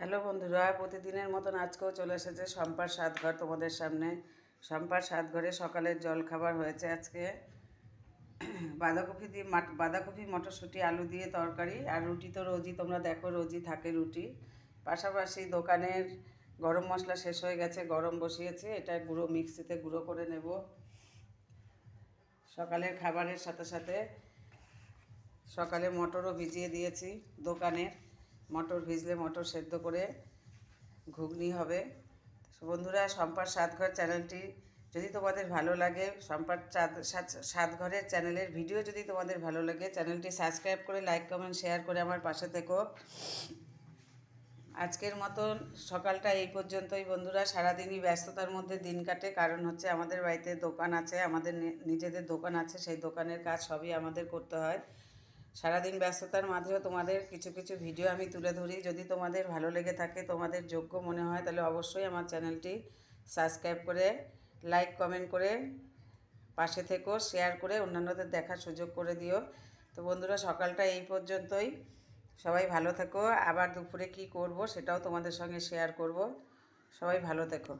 Hello বন্ধুরা, প্রতিদিনের মতন আজকেও চলে এসেছে শম্পার স্বাদঘর তোমাদের সামনে। শম্পার স্বাদঘরে সকালের জলখাবার হয়েছে আজকে বাঁধাকপি মটরশুঁটি আলু দিয়ে তরকারি, আর রুটি তো রোজই তোমরা দেখো, রোজই থাকে রুটি। পাশাপাশি দোকানের গরম মশলা শেষ হয়ে গেছে, গরম বসিয়েছে, এটা গুঁড়ো মিক্সিতে গুঁড়ো করে নেব। সকালের খাবারের সাথে সাথে সকালে মটরও ভিজিয়ে দিয়েছি। দোকানের মটর ভিজলে মটর সেদ্ধ করে ঘুগনি হবে। বন্ধুরা, শম্পার স্বাদঘর চ্যানেলটি যদি তোমাদের ভালো লাগে, শম্পার স্বাদঘরের চ্যানেলের ভিডিও যদি তোমাদের ভালো লাগে, চ্যানেলটি সাবস্ক্রাইব করে লাইক কমেন্ট শেয়ার করে আমার পাশে থেকো। আজকের মতন সকালটা এই পর্যন্তই বন্ধুরা। সারাদিনই ব্যস্ততার মধ্যে দিন কাটে, কারণ হচ্ছে আমাদের বাড়িতে দোকান আছে, আমাদের নিজেদের দোকান আছে, সেই দোকানের কাজ সবই আমাদের করতে হয়। সারাদিন ব্যস্ততার মাঝেও তোমাদের কিছু কিছু ভিডিও আমি তুলে ধরি। যদি তোমাদের ভালো লেগে থাকে, তোমাদের যোগ্য মনে হয়, তাহলে অবশ্যই আমার চ্যানেলটি সাবস্ক্রাইব করে লাইক কমেন্ট করে পাশে থেকো, শেয়ার করে অন্যান্যদের দেখার সুযোগ করে দিও। তো বন্ধুরা, সকালটা এই পর্যন্তই। সবাই ভালো থেকো। আবার দুপুরে কি করব সেটাও তোমাদের সঙ্গে শেয়ার করব। সবাই ভালো থেকো।